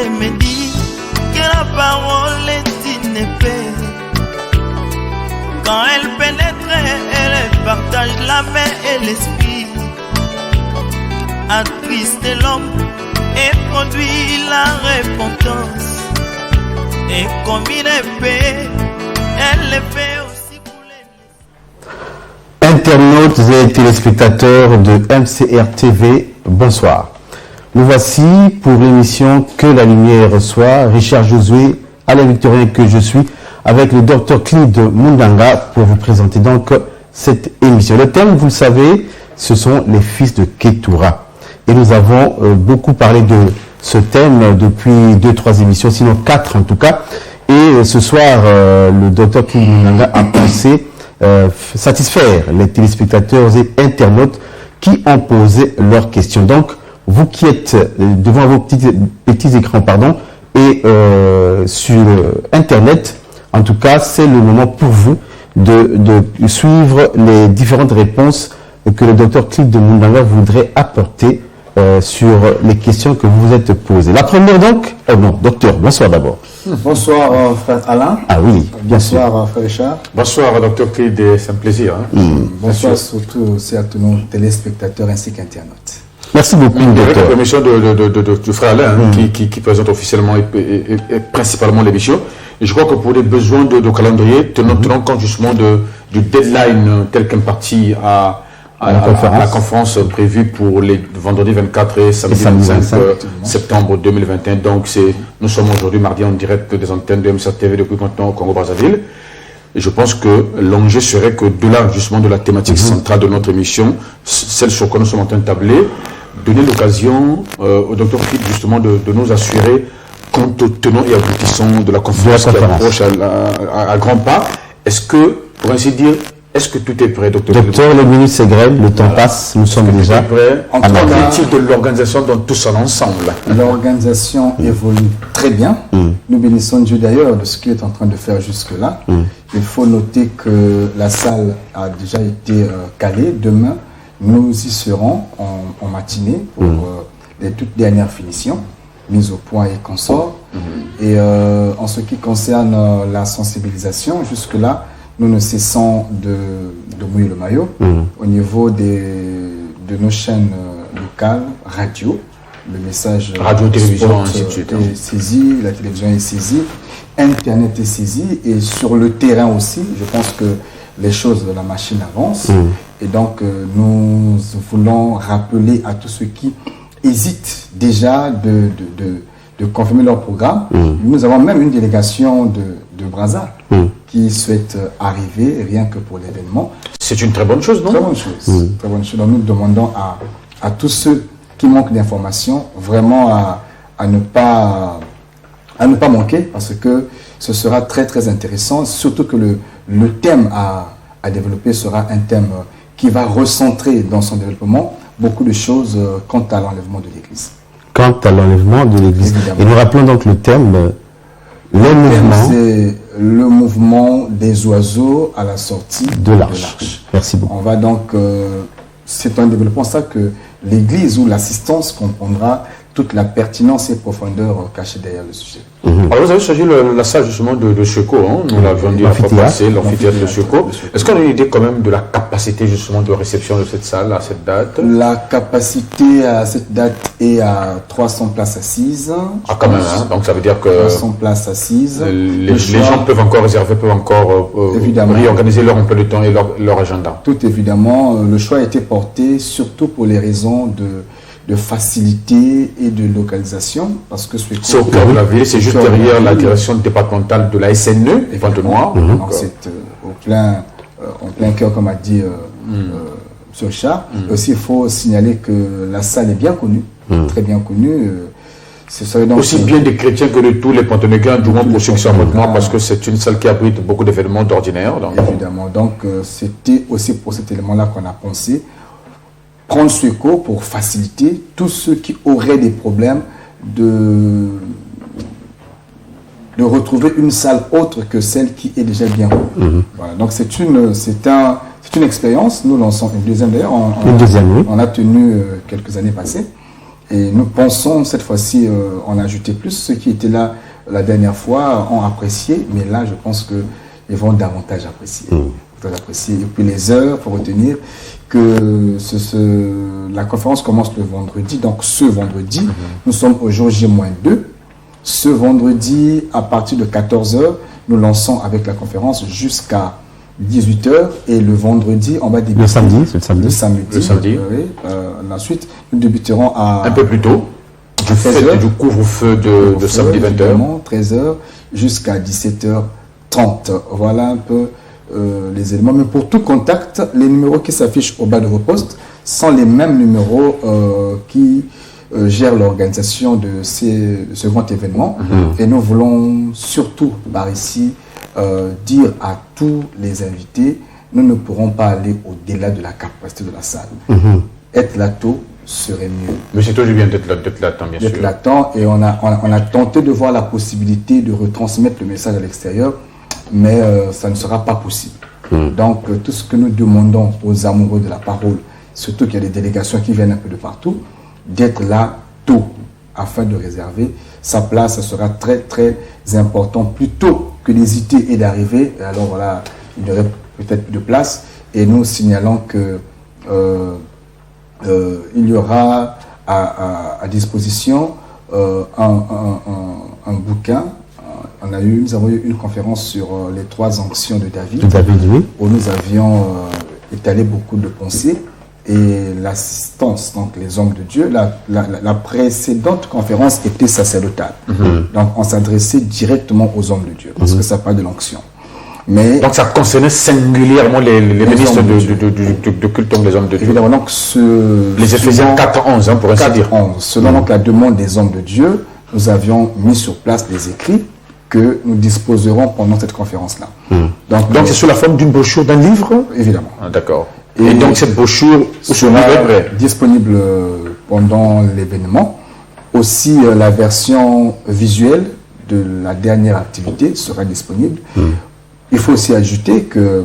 et me dit que la parole est une épée. Quand elle pénètre, elle partage la main et l'esprit. Attriste l'homme et produit la repentance. Et comme une épée, elle le fait aussi couler. Internautes et téléspectateurs de MCR TV, bonsoir. Nous voici pour l'émission Que la lumière reçoit, Richard Josué, Alain Victorien que je suis, avec le docteur Clide Mundanga pour vous présenter donc cette émission. Le thème, vous le savez, ce sont les fils de Ketura. Et nous avons beaucoup parlé de ce thème depuis 2-3 émissions, sinon 4 en tout cas. Et ce soir, le docteur Clide Mundanga a pensé satisfaire les téléspectateurs et internautes qui ont posé leurs questions. Donc, vous qui êtes devant vos petits écrans, et sur Internet, en tout cas, c'est le moment pour vous de suivre les différentes réponses que le docteur Clide Mundanga voudrait apporter sur les questions que vous vous êtes posées. La première donc, docteur, bonsoir d'abord. Bonsoir frère Alain. Ah oui, bien sûr. Bonsoir frère Richard. Bonsoir docteur Clide, c'est un plaisir. Bonsoir surtout aussi à tous nos téléspectateurs ainsi qu'internautes. Merci beaucoup, docteur. L'émission du frère Alain qui présente officiellement et principalement l'émission. Et je crois que pour les besoins de calendrier, tenant compte justement du deadline tel qu'imparti à la conférence prévue pour les vendredis 24 et samedi 25 septembre 2021. Donc nous sommes aujourd'hui mardi en direct des antennes de MCR TV depuis maintenant au Congo-Brazzaville. Et je pense que l'enjeu serait que de là, justement, de la thématique centrale de notre émission, celle sur laquelle nous sommes en train de tabler, donner l'occasion au docteur Clide justement de nous assurer quant aux tenants et aboutissants de la conférence qui approche à grands pas. Est-ce que, pour ainsi dire, est-ce que tout est prêt, docteur? Docteur, les minutes s'égrènent, le temps passe, nous sommes déjà prêts. En tout cas, de l'organisation dans tout son ensemble. L'organisation évolue très bien. Nous bénissons Dieu d'ailleurs de ce qu'il est en train de faire jusque-là. Il faut noter que la salle a déjà été calée. Demain, nous y serons en matinée pour les toutes dernières finitions, mise au point et consorts. Et en ce qui concerne la sensibilisation, jusque-là, nous ne cessons de mouiller le maillot au niveau de nos chaînes locales, radio. Le message radio, télévision, ainsi de suite, est saisi, la télévision est saisie, Internet est saisi, et sur le terrain aussi, je pense que les choses de la machine avancent. Et donc, nous voulons rappeler à tous ceux qui hésitent déjà de confirmer leur programme. Nous avons même une délégation de Brazza qui souhaite arriver rien que pour l'événement. C'est une très bonne chose, non? Très bonne chose. Très bonne chose. Donc, nous demandons à tous ceux qui manquent d'informations vraiment à ne pas manquer, parce que ce sera très très intéressant, surtout que le thème à développer sera un thème qui va recentrer dans son développement beaucoup de choses quant à l'enlèvement de l'Église. Quant à l'enlèvement de l'Église. Et nous rappelons donc le thème, c'est le mouvement des oiseaux à la sortie de l'arche. Merci beaucoup. On va donc, c'est en développant ça que l'Église ou l'assistance comprendra toute la pertinence et profondeur cachée derrière le sujet. Alors vous avez choisi la salle justement de Choco, nous l'avions dit la fois passée, l'amphithéâtre de Choco. Est-ce qu'on a une idée quand même de la capacité justement de réception de cette salle à cette date? La capacité à cette date est à 300 places assises. Ah quand même, donc ça veut dire que 300 places assises. Les gens peuvent encore réserver, peuvent encore réorganiser leur emploi de temps et leur agenda. Tout évidemment, le choix a été porté surtout pour les raisons de facilité et de localisation, parce que c'est au cœur de la ville, c'est juste derrière la direction départementale de la SNE, Vente-Noire. Donc c'est en plein cœur, comme a dit M. Richard. Aussi, il faut signaler que la salle est bien connue, très bien connue. Donc aussi bien des chrétiens que de tous les Pontonégrins, du moins pour ceux qui sont à Vente-Noire, parce que c'est une salle qui abrite beaucoup d'événements d'ordinaire. Évidemment, donc c'était aussi pour cet élément-là qu'on a pensé prendre ce cours pour faciliter tous ceux qui auraient des problèmes de retrouver une salle autre que celle qui est déjà bien connue. Voilà, donc c'est une expérience. Nous lançons une deuxième d'ailleurs. On a tenu quelques années passées. Et nous pensons, cette fois-ci, en ajouter plus. Ceux qui étaient là la dernière fois ont apprécié, mais là, je pense qu'ils vont davantage apprécier. Et puis les heures, il faut retenir que la conférence commence le vendredi. Donc ce vendredi, nous sommes au jour J-2. Ce vendredi, à partir de 14h, nous lançons avec la conférence jusqu'à 18h. Et le vendredi, on va débuter. Le samedi, c'est le samedi. Le samedi. Oui. Ensuite, nous débuterons à... Un peu plus tôt. Du fait du couvre-feu de samedi 20h. 13h jusqu'à 17h30. Voilà un peu les éléments. Mais pour tout contact, les numéros qui s'affichent au bas de vos postes sont les mêmes numéros qui gèrent l'organisation de ce grand événement. Et nous voulons surtout, par ici, dire à tous les invités, nous ne pourrons pas aller au-delà de la capacité de la salle. Être là tôt serait mieux. Mais c'est toujours bien d'être là temps, bien sûr. D'être là temps, et on a tenté de voir la possibilité de retransmettre le message à l'extérieur, mais ça ne sera pas possible. Donc tout ce que nous demandons aux amoureux de la parole, surtout qu'il y a des délégations qui viennent un peu de partout, d'être là tôt afin de réserver sa place. Ça sera très très important, plutôt que d'hésiter et d'arriver. Alors voilà, il y aurait peut-être plus de place, et nous signalons que il y aura à disposition un bouquin. Nous avons eu une conférence sur les 3 onctions de David, oui. Où nous avions étalé beaucoup de pensées, et l'assistance, donc les hommes de Dieu. La précédente conférence était sacerdotale. Donc on s'adressait directement aux hommes de Dieu, parce que ça parle de l'onction. Mais donc ça concernait singulièrement les ministres de culte, donc les hommes de Dieu. Évidemment, donc les Éphésiens 4:11, pour ainsi dire. Selon donc la demande des hommes de Dieu, nous avions mis sur place des écrits que nous disposerons pendant cette conférence-là. Donc c'est sous la forme d'une brochure, d'un livre? Évidemment. D'accord. Et donc cette brochure sera disponible pendant l'événement. Aussi, la version visuelle de la dernière activité sera disponible. Il faut aussi ajouter que,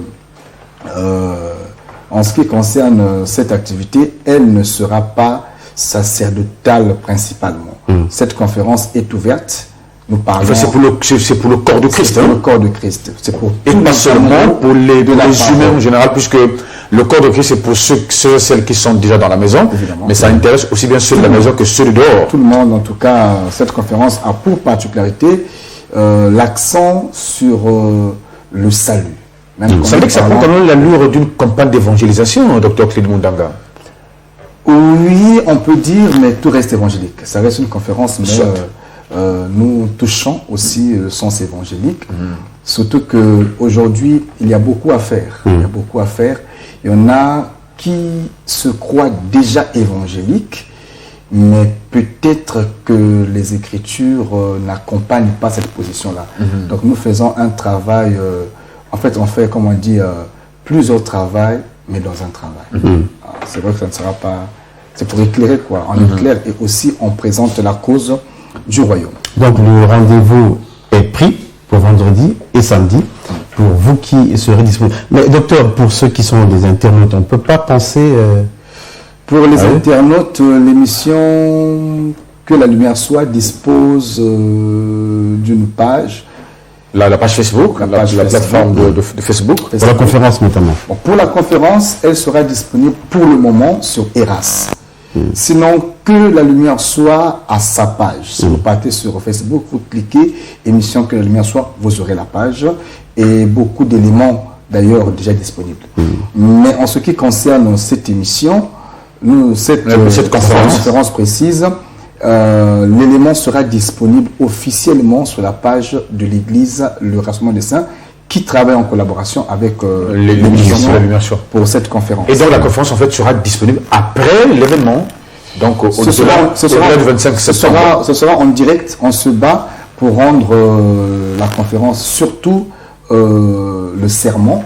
en ce qui concerne cette activité, elle ne sera pas sacerdotale principalement. Cette conférence est ouverte. Nous parlons. Enfin, c'est pour le corps de Christ. C'est pour le corps de Christ. C'est pour et pas seulement pour les humains en général, puisque le corps de Christ, c'est pour ceux et celles qui sont déjà dans la maison. Évidemment. Mais ça intéresse aussi bien ceux de la maison que ceux de dehors. Tout le monde, en tout cas, cette conférence a pour particularité l'accent sur le salut. Vous savez que ça prend quand même l'allure d'une campagne d'évangélisation, Dr. Clide Mundanga? Oui, on peut dire, mais tout reste évangélique. Ça reste une conférence, mais nous touchons aussi le sens évangélique. Surtout qu'aujourd'hui, il y a beaucoup à faire. Il y a beaucoup à faire. Il y en a qui se croient déjà évangéliques, mais peut-être que les Écritures n'accompagnent pas cette position-là. Donc nous faisons un travail, en fait on fait, comme on dit, plusieurs travails, mais dans un travail. C'est vrai que ça ne sera pas... C'est pour éclairer quoi, on éclaire, et aussi on présente la cause du royaume. Donc le rendez-vous est pris pour vendredi et samedi, pour vous qui serez disponibles. Mais docteur, pour ceux qui sont des internautes, on ne peut pas penser... Pour les internautes, l'émission Que la lumière soit dispose d'une page. La page Facebook, la plateforme de Facebook. Pour la conférence notamment. Bon, pour la conférence, elle sera disponible pour le moment sur Eras. Sinon, Que la lumière soit à sa page. Si vous partez sur Facebook, vous cliquez émission Que la lumière soit, vous aurez la page. Et beaucoup d'éléments d'ailleurs déjà disponibles. Mais en ce qui concerne cette émission, cette conférence précise, l'élément sera disponible officiellement sur la page de l'Église, le Rassemblement des Saints, qui travaille en collaboration avec l'émission pour cette conférence. Et donc la conférence en fait sera disponible après l'événement, donc ce sera du 25 septembre. Ce sera en direct. On se bat pour rendre la conférence, surtout le sermon,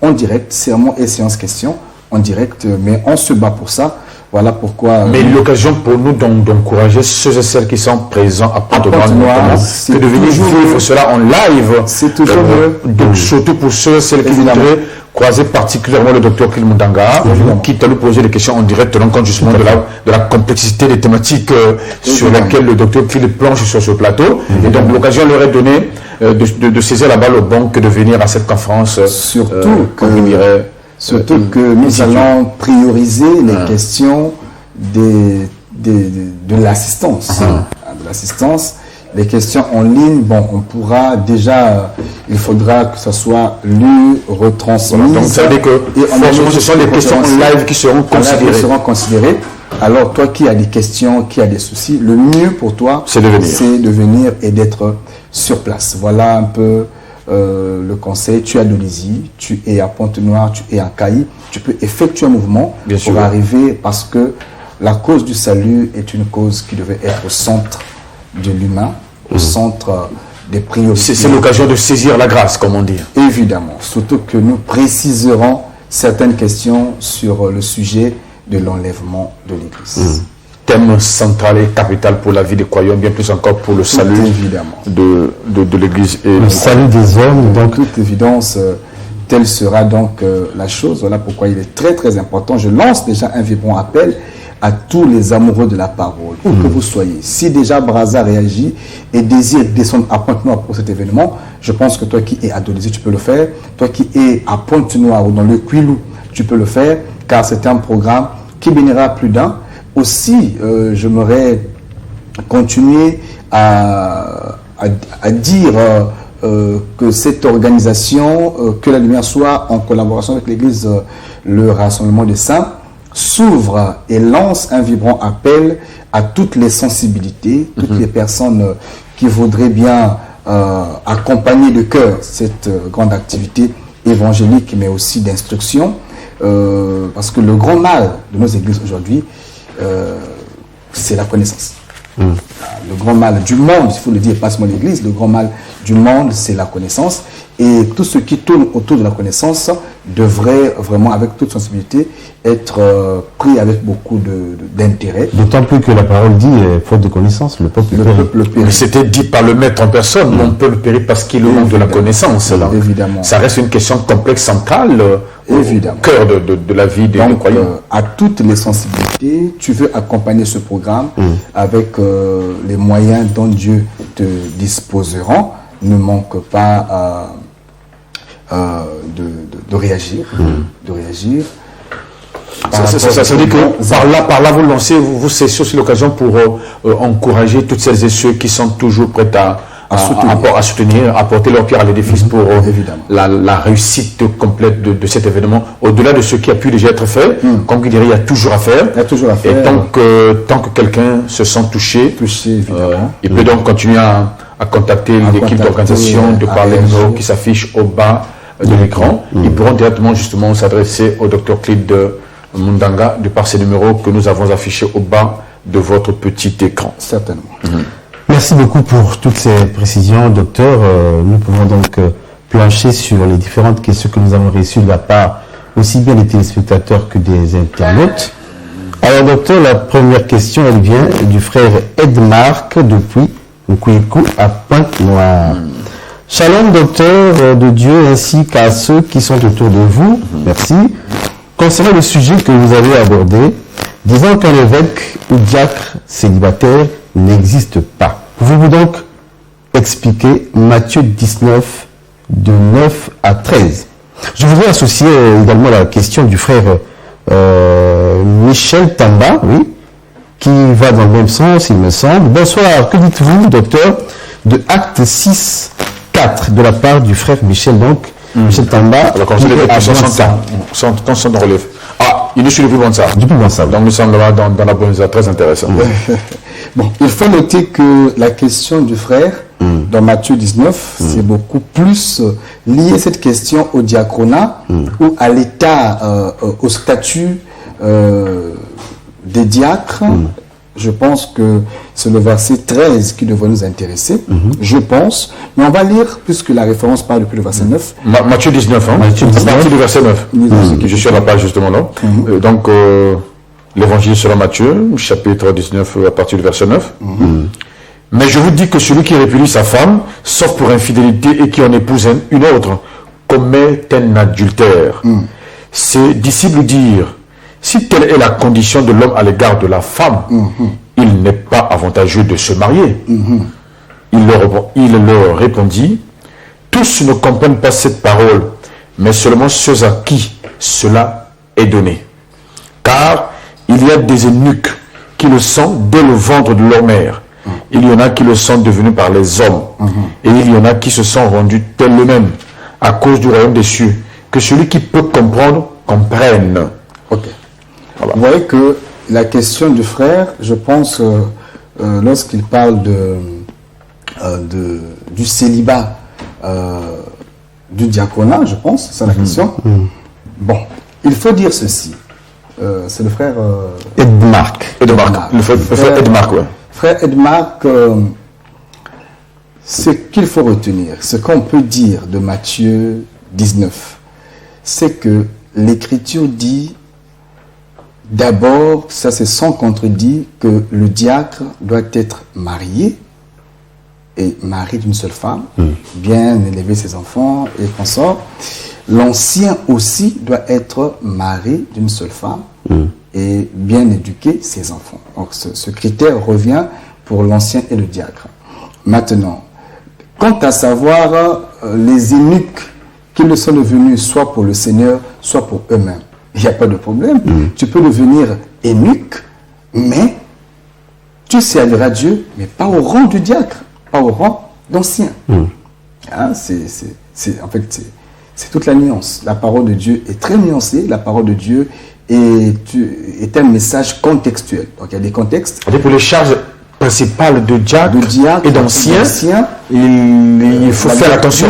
en direct, sermon et séance questions en direct, mais on se bat pour ça. Voilà pourquoi... Mais l'occasion pour nous d'encourager ceux et celles qui sont présents à Pointe-Noire, que de venir vivre cela en live. C'est toujours mieux. Donc surtout pour ceux et celles qui voudraient croisé particulièrement le docteur Claude Mundanga, qui t'a lui posé des questions en direct, tenant compte justement de la complexité des thématiques sur lesquelles le docteur Claude planche sur ce plateau. Et donc l'occasion leur est donnée de saisir la balle au bon que de venir à cette conférence. Surtout que nous allons prioriser les questions de l'assistance. De l'assistance. Les questions en ligne, bon, on pourra déjà, il faudra que ça soit lu, retransmis. Donc ça veut dire que forcément ce sont les questions en live qui seront considérées. Alors toi qui as des questions, qui as des soucis, le mieux pour toi, c'est de venir et d'être sur place. Voilà un peu le conseil. Tu es à Dolisie, tu es à Pointe-Noire, tu es à Cailly. Tu peux effectuer un mouvement pour arriver, parce que la cause du salut est une cause qui devait être au centre de l'humain, au centre des priorités. C'est l'occasion de saisir la grâce, comme on dit. Évidemment, surtout que nous préciserons certaines questions sur le sujet de l'enlèvement de l'Église. Thème central et capital pour la vie des croyants, bien plus encore pour le salut de l'Église. Et le salut des hommes. Donc, toute évidence, telle sera donc la chose. Voilà pourquoi il est très très important. Je lance déjà un vibrant appel à tous les amoureux de la parole, où que vous soyez. Si déjà Brazza réagit et désire descendre à Pointe-Noire pour cet événement, je pense que toi qui es à Dolisie, tu peux le faire. Toi qui es à Pointe-Noire ou dans le Quilou, tu peux le faire, car c'est un programme qui bénira plus d'un. Aussi, j'aimerais continuer à dire que cette organisation, que la lumière soit en collaboration avec l'Église, le Rassemblement des Saints, s'ouvre et lance un vibrant appel à toutes les sensibilités, toutes les personnes qui voudraient bien accompagner de cœur cette grande activité évangélique, mais aussi d'instruction, parce que le grand mal de nos églises aujourd'hui, c'est la connaissance. Le grand mal du monde, il faut le dire, pas seulement l'Église, le grand mal du monde, c'est la connaissance. Et tout ce qui tourne autour de la connaissance devrait vraiment, avec toute sensibilité, être pris avec beaucoup d'intérêt. D'autant plus que la parole dit, faute de connaissance, le peuple périt. Mais c'était dit par le maître en personne, mon peuple périt parce qu'il manque de la connaissance. Là. Évidemment. Ça reste une question complexe, centrale, au cœur de la vie des croyants. À toutes les sensibilités, tu veux accompagner ce programme avec les moyens dont Dieu te disposera. Ne manque pas de réagir. De réagir. Ça veut dire que par là, vous lancez, vous saisissez aussi l'occasion pour encourager toutes celles et ceux qui sont toujours prêts à soutenir, apporter leur pierre à l'édifice pour la réussite complète de cet événement. Au-delà de ce qui a pu déjà être fait, comme il dirait, il y a toujours à faire. Et tant que quelqu'un se sent touché, évidemment. Il peut donc continuer à contacter l'équipe d'organisation de par les numéros qui s'affichent au bas de l'écran. Ils pourront directement justement s'adresser au Dr Claude Mundanga de par ces numéros que nous avons affichés au bas de votre petit écran. Certainement. Merci beaucoup pour toutes ces précisions, docteur. Nous pouvons donc plancher sur les différentes questions que nous avons reçues de la part aussi bien des téléspectateurs que des internautes. Alors, docteur, la première question, elle vient du frère Edmarc depuis Nkouikou à Pointe-Noire. Shalom, docteur de Dieu, ainsi qu'à ceux qui sont autour de vous. Merci. Concernant le sujet que vous avez abordé, disant qu'un évêque ou diacre célibataire n'existe pas. Pouvez-vous donc expliquer Matthieu 19, de 9 à 13? Je voudrais associer également la question du frère Michel Tamba, oui, qui va dans le même sens, il me semble. Bonsoir, que dites-vous, docteur, de Acte 6, 4, de la part du frère Michel, donc, Michel Tamba. Alors, comme ça, on relève. Ah, il est sur le Puy-Bansard. Du Puy-Bansard. Donc, nous sommes là dans la bonne très intéressant. Bon, il faut noter que la question du frère, dans Matthieu 19, c'est beaucoup plus lié, cette question, au diaconat ou à l'état, au statut des diacres. Je pense que c'est le verset 13 qui devrait nous intéresser. Je pense. Mais on va lire, puisque la référence parle depuis le verset 9. Matthieu 19, hein? Matthieu 19. À partir du verset 9. Je suis à la page justement là. Donc, l'évangile selon Matthieu, chapitre 19, à partir du verset 9. Mais je vous dis que celui qui répudie sa femme, sauf pour infidélité, et qui en épouse une autre, commet un adultère. Ses disciples dirent, si telle est la condition de l'homme à l'égard de la femme, il n'est pas avantageux de se marier. Il leur répondit, tous ne comprennent pas cette parole, mais seulement ceux à qui cela est donné. Car il y a des eunuques qui le sont dès le ventre de leur mère. Il y en a qui le sont devenus par les hommes. Et il y en a qui se sont rendus tels eux-mêmes à cause du royaume des cieux. Que celui qui peut comprendre, comprenne. Ok. Voilà. Vous voyez que la question du frère, je pense, lorsqu'il parle du célibat, du diaconat, je pense, c'est ça la question. Bon, il faut dire ceci. C'est le frère Edmarc. Le frère Edmarc, ouais. Frère Edmarc, ce qu'il faut retenir, ce qu'on peut dire de Matthieu 19, c'est que l'Écriture dit d'abord, ça c'est sans contredit, que le diacre doit être marié et mari d'une seule femme, bien élever ses enfants et consorts. L'ancien aussi doit être mari d'une seule femme et bien éduquer ses enfants. Donc ce critère revient pour l'ancien et le diacre. Maintenant, quant à savoir les eunuques qui le sont devenus soit pour le Seigneur, soit pour eux-mêmes, il n'y a pas de problème. Tu peux devenir eunuque, mais tu serviras Dieu, mais pas au rang du diacre, pas au rang d'ancien. Hein, en fait, c'est toute la nuance. La parole de Dieu est très nuancée. La parole de Dieu est un message contextuel. Donc il y a des contextes. Pour les charges principales de diacre et d'ancien, il faut faire attention.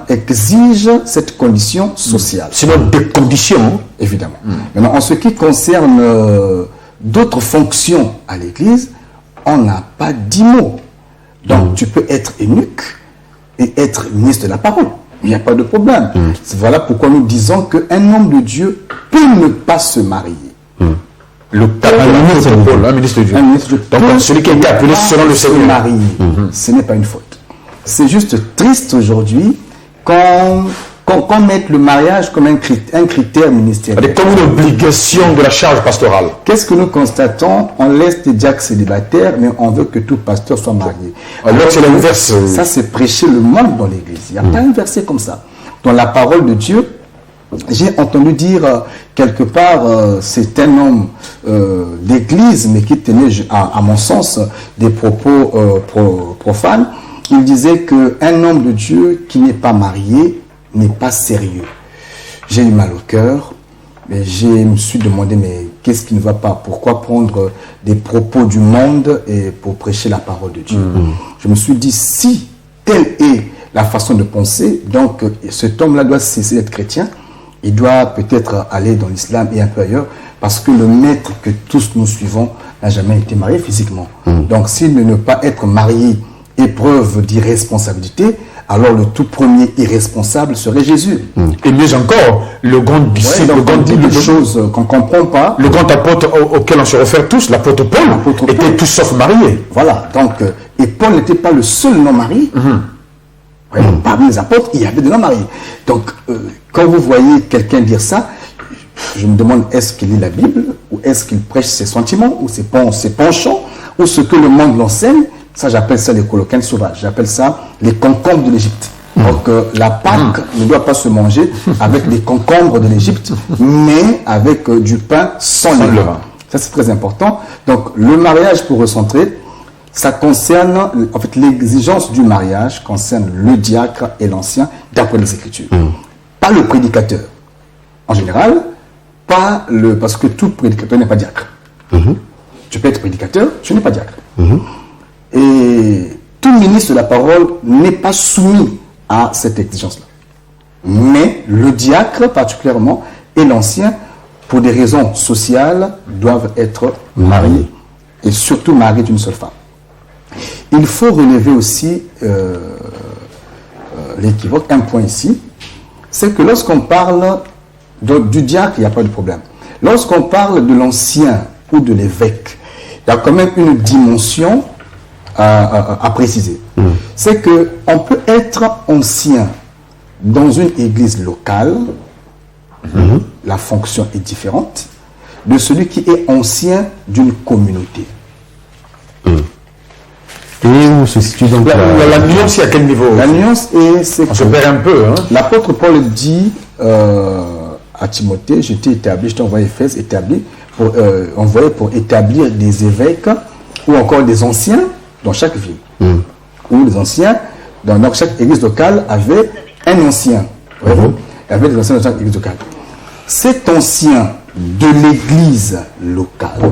La exige cette condition sociale. Sinon, des conditions. Évidemment. Maintenant, en ce qui concerne d'autres fonctions à l'Église, on n'a pas 10 mots. Donc tu peux être eunuque et être ministre de la parole. Il n'y a pas de problème. Voilà pourquoi nous disons qu'un homme de Dieu peut ne pas se marier. Le un ministre de Dieu. Donc celui qui est appelé selon le Seigneur. Marié, ce n'est pas une faute. C'est juste triste aujourd'hui qu'on mette le mariage comme un critère ministériel. Comme une obligation de la charge pastorale. Qu'est-ce que nous constatons? On laisse des diacres célibataires, mais on veut que tout pasteur soit marié. Alors c'est l'inverse. Ça, c'est prêcher le monde dans l'Église. Il n'y a pas un verset comme ça. Dans la parole de Dieu, j'ai entendu dire quelque part, c'est un homme d'église, mais qui tenait, à mon sens, des propos profanes. Il disait qu'un homme de Dieu qui n'est pas marié n'est pas sérieux. J'ai eu mal au cœur, mais je me suis demandé, mais qu'est-ce qui ne va pas? Pourquoi prendre des propos du monde et pour prêcher la parole de Dieu? Je me suis dit, si telle est la façon de penser, donc cet homme-là doit cesser d'être chrétien. Il doit peut-être aller dans l'islam et un peu ailleurs, parce que le maître que tous nous suivons n'a jamais été marié physiquement. Donc s'il ne pas être marié est preuve d'irresponsabilité, alors le tout premier irresponsable serait Jésus. Et mieux encore, le grand disciple, le choses qu'on ne comprend pas. Le grand apôtre auquel on se réfère tous, l'apôtre Paul, était tout sauf marié. Voilà, donc, et Paul n'était pas le seul non marié. Parmi les apôtres, il y avait des non mariés. Donc, quand vous voyez quelqu'un dire ça, je me demande, est-ce qu'il lit la Bible, ou est-ce qu'il prêche ses sentiments, ou ses penchants, ou ce que le monde l'enseigne? Ça, j'appelle ça les colocaines sauvages. J'appelle ça les concombres de l'Égypte. Donc, la Pâque ne doit pas se manger avec les concombres de l'Égypte, mais avec du pain sans levain. Ça, c'est très important. Donc, le mariage, pour recentrer, ça concerne, en fait, l'exigence du mariage concerne le diacre et l'ancien, d'après les Écritures. Pas le prédicateur. En général, parce que tout prédicateur n'est pas diacre. Tu peux être prédicateur, tu n'es pas diacre. Et tout ministre de la parole n'est pas soumis à cette exigence-là. Mais le diacre, particulièrement, et l'ancien, pour des raisons sociales, doivent être mariés. Et surtout mariés d'une seule femme. Il faut relever aussi l'équivoque, un point ici, c'est que lorsqu'on parle du diacre, il n'y a pas de problème. Lorsqu'on parle de l'ancien ou de l'évêque, il y a quand même une dimension à préciser. C'est qu'on peut être ancien Dans une église locale, la fonction est différente de celui qui est ancien d'une communauté. Et où se situe donc La nuance, c'est à quel niveau? La nuance est... On se perd un peu. Hein. L'apôtre Paul dit à Timothée, je t'ai établi, je t'ai envoyé Éphèse, envoyé pour établir des évêques ou encore des anciens dans chaque ville. Ou les anciens, dans chaque église locale avait un ancien. Il y avait des anciens dans chaque église locale. Cet ancien de l'église locale,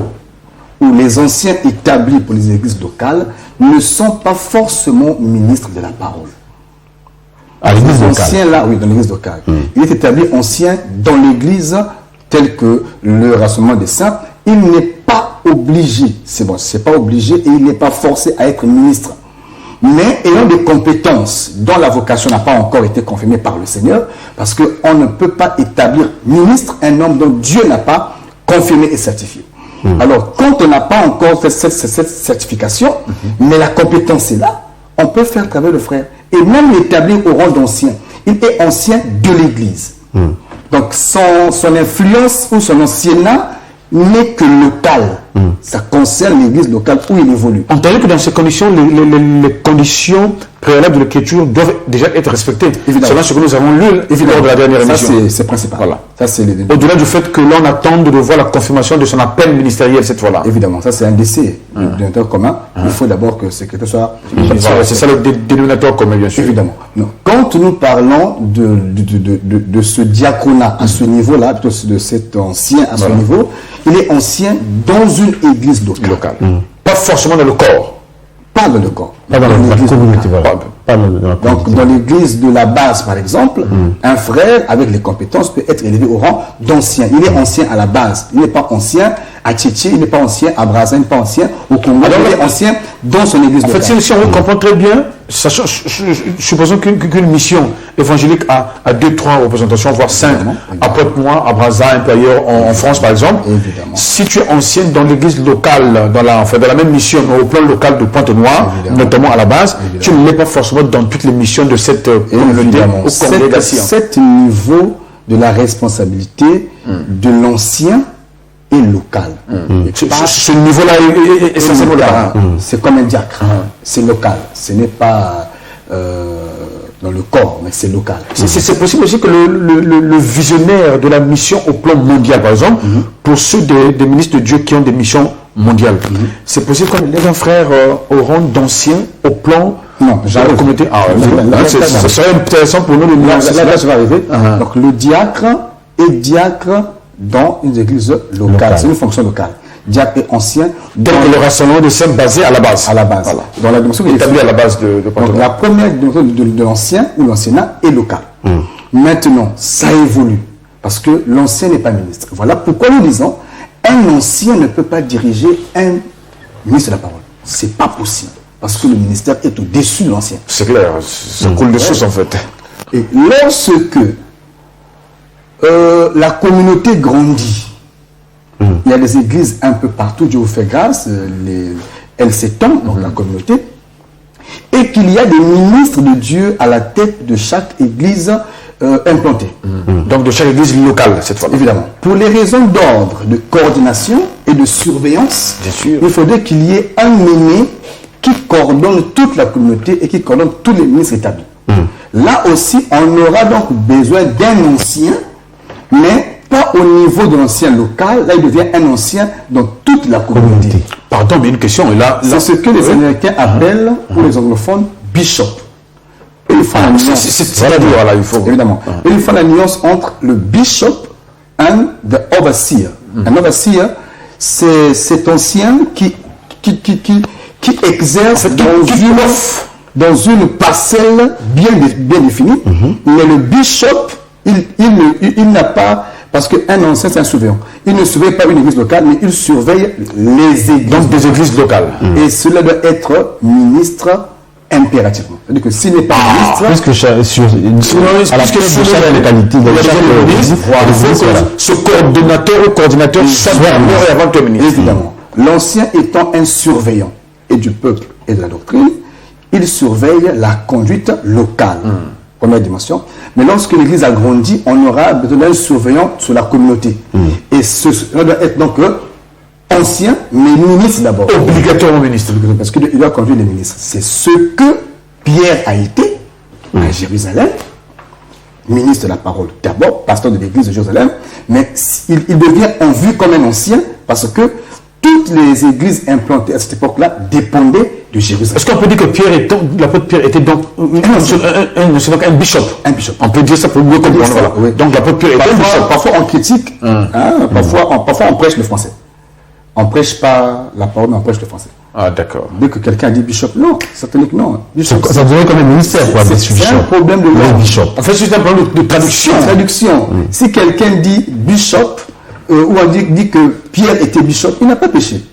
ou les anciens établis pour les églises locales, ne sont pas forcément ministres de la parole. à l'église Les locale. anciens là, oui, dans l'église locale. Il est établi ancien dans l'église telle que le rassemblement des saints. Il n'est pas obligé, c'est bon, c'est pas obligé et il n'est pas forcé à être ministre. Mais ayant des compétences dont la vocation n'a pas encore été confirmée par le Seigneur, parce qu'on ne peut pas établir ministre un homme dont Dieu n'a pas confirmé et certifié. Alors, quand on n'a pas encore fait cette certification, mais la compétence est là, on peut faire travailler le frère. Et même l'établir au rang d'ancien. Il est ancien de l'Église. Donc, son influence ou son anciennat n'est que local. Ça concerne l'église locale où il évolue. On t'a dit que dans ces conditions, les conditions préalables de l'écriture doivent déjà être respectées. Évidemment. Selon ce que nous avons lu lors de la dernière Ça, émission. c'est principal. Voilà. Ça, c'est les... Au-delà du fait que l'on attende de voir la confirmation de son appel ministériel cette fois-là. Évidemment, ça c'est un décès du dénominateur commun. Il faut d'abord que le secrétaire soit... Voilà, c'est ça le dénominateur commun, bien sûr. Évidemment. Non. Quand nous parlons de ce diaconat à ce niveau-là, plutôt de cet ancien à ce niveau, il est ancien dans une église locale. Pas forcément dans le corps. Pas dans le corps. Pas dans la l'église communauté, locale. voilà. Pas dans la Donc, communauté. dans l'église de la base, par exemple, un frère avec les compétences peut être élevé au rang d'ancien. Il est ancien à la base. Il n'est pas ancien à Tchétché, il n'est pas ancien à Brazza, il n'est pas ancien au Congo. Il est ancien dans son église En fait, locale. si on comprend très bien, sachant, supposons qu'une mission évangélique a 2-3 représentations, voire 5, Évidemment. à Pointe-Noire, à Brazza, un peu ailleurs en France, par exemple. Évidemment. Si tu es ancien dans l'église locale, dans la même mission, mais au plan local de Pointe-Noire, Évidemment. notamment à la base, Évidemment. tu ne l'es pas forcément dans toutes les missions de cette communauté Évidemment. ou congrégation. Cet niveau de la responsabilité de l'ancien est local. Ce niveau-là est essentiellement le parent. C'est comme un diacre. C'est local. Ce n'est pas dans le corps, mais c'est local. C'est possible aussi que le visionnaire de la mission au plan mondial, par exemple, pour ceux des ministres de Dieu qui ont des missions mondiales, c'est possible qu'on élève un frère au rang d'ancien au plan Non, de la jamais. communauté. Ah, Là, ça serait intéressant pour nous de nuancer Là, cela. je vais arriver. Donc, le diacre est diacre dans une église locale. C'est une fonction locale. Diacre est ancien Tel que le rassemblement de saints basé à la base. à la base. Voilà. Dans la dimension que Établi à la base de Donc, Pointe-Noire. la première dimension de l'ancien ou l'anciennat est locale. Maintenant, ça évolue. Parce que l'ancien n'est pas ministre. Voilà pourquoi nous disons, un ancien ne peut pas diriger un ministre de la parole. C'est pas possible. Parce que le ministère est au-dessus de l'ancien. C'est clair, ça coule de source en fait. Et lorsque la communauté grandit, il y a des églises un peu partout, Dieu vous fait grâce, elles s'étendent, donc la communauté, et qu'il y a des ministres de Dieu à la tête de chaque église implantée. Donc de chaque église locale cette fois-là. Évidemment. Pour les raisons d'ordre, de coordination et de surveillance, Bien sûr. il faudrait qu'il y ait un aîné qui coordonne toute la communauté et qui coordonne tous les ministres établis. Là aussi, on aura donc besoin d'un ancien, mais pas au niveau de l'ancien local. Là, il devient un ancien dans toute la communauté. Pardon, mais une question. Et là, C'est ce que les Américains appellent, pour les anglophones, bishop. Et ils font la nuance. voilà, il faut. Évidemment. Et ils font la nuance entre le bishop and the overseer. Un overseer, c'est cet ancien qui exerce dans une parcelle bien définie. Mais le bishop, il n'a pas, parce qu'un ancien, c'est un surveillant. Il ne surveille pas une église locale, mais il surveille les églises. Donc des églises locales. Et cela doit être ministre impérativement. C'est-à-dire que s'il n'est pas ministre, Puisque sur, à la tête de chaque localité, de chaque église, Ce coordonnateur ou coordinateur soit d'abord et avant tout ministre. évidemment, l'ancien étant un surveillant et du peuple et de la doctrine, il surveille la conduite locale. première dimension. Mais lorsque l'Église a grandi, on aura besoin d'un surveillant sur la communauté. Et ce doit être donc ancien, mais ministre d'abord. Obligatoirement ministre. Parce qu'il doit conduire les ministres. C'est ce que Pierre a été à Jérusalem, ministre de la parole. D'abord, pasteur de l'Église de Jérusalem, mais il devient en vue comme un ancien parce que toutes les églises implantées à cette époque-là dépendaient de Jérusalem. Est-ce qu'on peut dire que l'apôtre Pierre était donc un bishop? Un bishop. On peut dire ça pour mieux comprendre. Voilà. Oui. Donc l'apôtre Pierre était un bishop. Parfois on critique, parfois on prêche le français. On ne prêche pas la parole, mais on prêche le français. Ah, d'accord. Dès que quelqu'un dit bishop, non, catholique, non. Bishop, Ça devrait comme un ministère, quoi, c'est un problème de langue. bishop. En fait, c'est un problème de traduction. Traduction. Si quelqu'un dit bishop, ou on dit que Pierre était bishop, il n'a pas péché.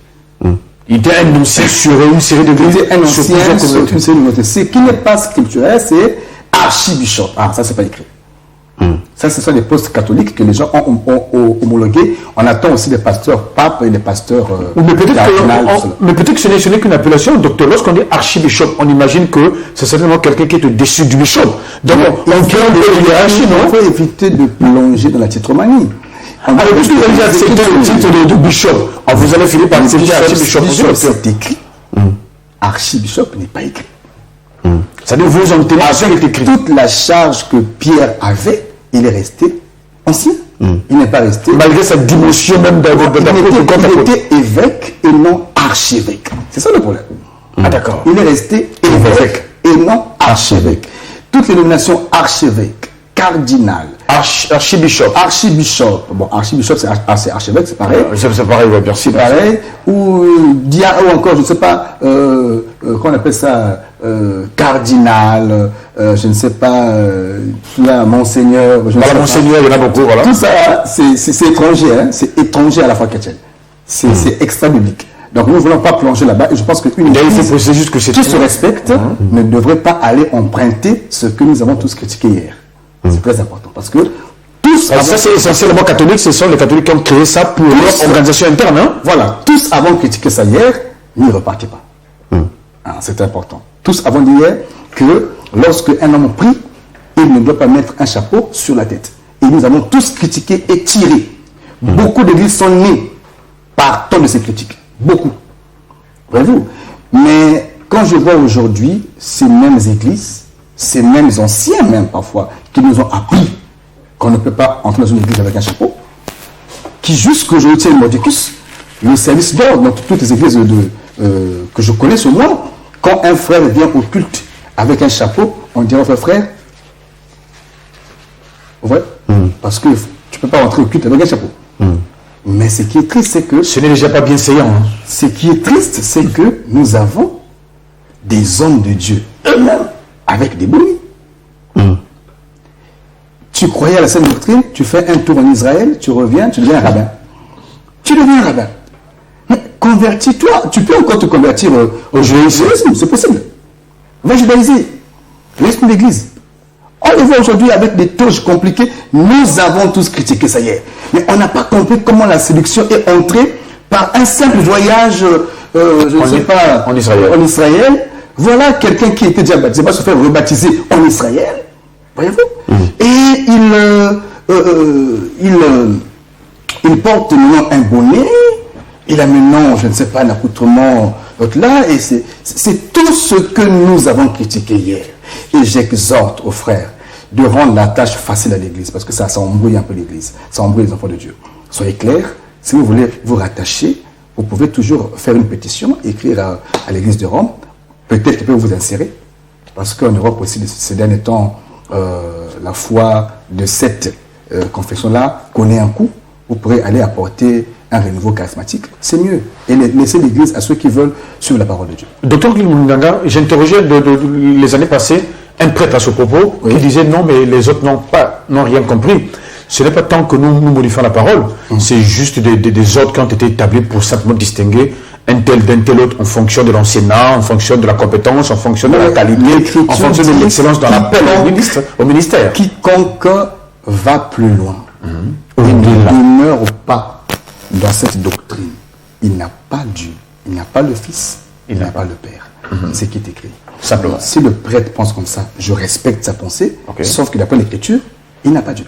Il était un ancien sur une série de Il était un sur ancien plusieurs sur communautés. une série de communautés. Ce qui n'est pas scripturel, c'est archibishop. Ah, ça, c'est pas écrit. Ça, ce sont les postes catholiques que les gens ont homologués. On attend aussi les pasteurs papes et les pasteurs Mais cardinals. peut-être que ce n'est qu'une appellation. Docteur, lorsqu'on dit archibishop, on imagine que c'est certainement quelqu'un qui est au-dessus du bishop. Donc, on crée une hiérarchie, non? Il faut éviter de plonger dans la titromanie. Alors, puisque vous avez accepté le titre de bishop, vous allez finir par accepter archibishop. Bishop, c'est écrit. Archibishop n'est pas écrit. C'est-à-dire, vous en tenez à ce qui est écrit. Toute la charge que Pierre avait, il est resté ancien. Il n'est pas resté. Malgré sa dimension même Il était évêque et non archevêque. C'est ça le problème. Ah, d'accord. Il est resté évêque et non archevêque. Toutes les nominations archevêque, cardinal, Archibishop. Bon, archibishop, c'est archevêque, c'est pareil. C'est pareil, ouais, merci. C'est pareil. Ou ou encore, je ne sais pas, comment on appelle ça, cardinal, je ne sais pas, là, monseigneur. Monseigneur, il y en a beaucoup, voilà. Tout ça, c'est étranger, hein, c'est étranger à la foi chrétienne. C'est extra-biblique. Donc nous ne voulons pas plonger là-bas et je pense qu'une église juste que qui se respecte ne devrait pas aller emprunter ce que nous avons tous critiqué hier. C'est très important parce que tous... Ça, c'est essentiellement catholique, ce sont les catholiques qui ont créé ça pour leur organisation interne. Hein? Voilà, tous avons critiqué ça hier, n'y repartez pas. C'est important. Tous avons dit hier que lorsque un homme prie, il ne doit pas mettre un chapeau sur la tête. Et nous avons tous critiqué et tiré. Beaucoup d'églises sont nées par tant de ces critiques. Beaucoup. Voyez-vous? Mais quand je vois aujourd'hui ces mêmes églises, ces mêmes anciens même parfois, qui nous ont appris qu'on ne peut pas entrer dans une église avec un chapeau, qui jusqu'aujourd'hui tiennent le mordicus, le service d'ordre dans toutes les églises que je connais sur moi, quand un frère vient au culte avec un chapeau, on dirait frère, ouais, parce que tu ne peux pas rentrer au culte avec un chapeau. Mais ce qui est triste, c'est que... Ce n'est déjà pas bien saillant. Hein. Ce qui est triste, c'est que nous avons des hommes de Dieu eux-mêmes avec des bouillies. Tu croyais à la sainte doctrine, tu fais un tour en Israël, tu reviens, tu deviens un rabbin. Tu deviens un rabbin. Mais convertis-toi. Tu peux encore te convertir au judaïsme, c'est possible. Va judaïser. Laisse une église. On le voit aujourd'hui avec des touches compliquées. Nous avons tous critiqué ça hier. Mais on n'a pas compris comment la séduction est entrée par un simple voyage, je ne sais pas, en Israël. Voilà quelqu'un qui était déjà baptisé, va se faire rebaptiser en Israël. Voyez-vous? Et il porte maintenant un bonnet, il a maintenant, je ne sais pas, un accoutrement là, et c'est tout ce que nous avons critiqué hier. Et j'exhorte aux frères de rendre la tâche facile à l'église, parce que ça embrouille un peu l'église, ça embrouille les enfants de Dieu. Soyez clairs, si vous voulez vous rattacher, vous pouvez toujours faire une pétition, écrire à l'église de Rome, peut-être qu'ils peuvent vous insérer, parce qu'en Europe aussi, ces derniers temps, la foi de cette confession-là connaît un coup. Vous pourrez aller apporter un renouveau charismatique, c'est mieux. Et laisser l'église à ceux qui veulent suivre la parole de Dieu. Docteur Gilmundanga, j'interrogeais les années passées un prêtre à ce propos qui disait non, mais les autres n'ont rien compris. Ce n'est pas tant que nous modifions la parole, c'est juste des ordres qui ont été établis pour simplement distinguer un tel d'un tel autre en fonction de l'enseignement, en fonction de la compétence, en fonction de la qualité, en fonction de l'excellence dans l'appel au ministère. Quiconque va plus loin et ne demeure pas dans cette doctrine, il n'a pas Dieu, il n'a pas le Fils, il n'a pas le Père. C'est ce qui est écrit. Simplement. Si le prêtre pense comme ça, je respecte sa pensée, Ok. sauf que d'après l'Écriture, il n'a pas Dieu.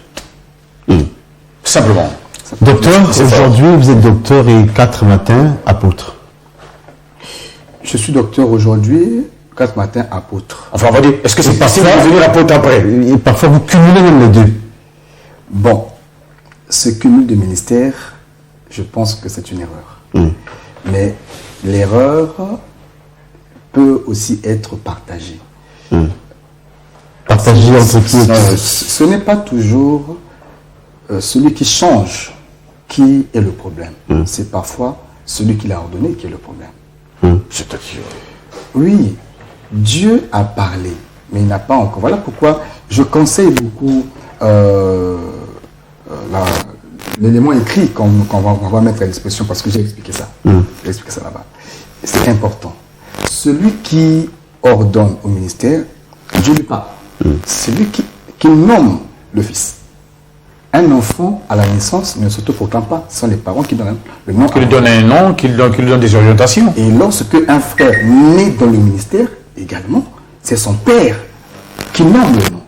Simplement. Docteur, C'est fort. aujourd'hui, vous êtes docteur et 4 matins, apôtre. Je suis docteur aujourd'hui, 4 matins, apôtre. Enfin, on va dire, est-ce que c'est possible parfois- de devenir apôtre après? Et parfois, vous cumulez même les deux. Bon, ce cumul de ministères, je pense que c'est une erreur. Mais l'erreur peut aussi être partagée. Partagez entre qui et qui. Ce n'est pas toujours celui qui change qui est le problème. C'est parfois celui qui l'a ordonné qui est le problème. C'est-à-dire. Oui, Dieu a parlé, mais il n'a pas encore. Voilà pourquoi je conseille beaucoup l'élément écrit qu'on va mettre à disposition, parce que j'ai expliqué ça. J'ai expliqué ça là-bas. Et c'est important. Celui qui ordonne au ministère, Dieu lui parle. C'est lui qui nomme le fils. Un enfant à la naissance ne s'autoproclame pas. Ce sont les parents qui donnent le nom. Qu'il lui donne un nom, qu'il lui donne des orientations. Et lorsque un frère naît dans le ministère, également, c'est son père qui nomme le nom.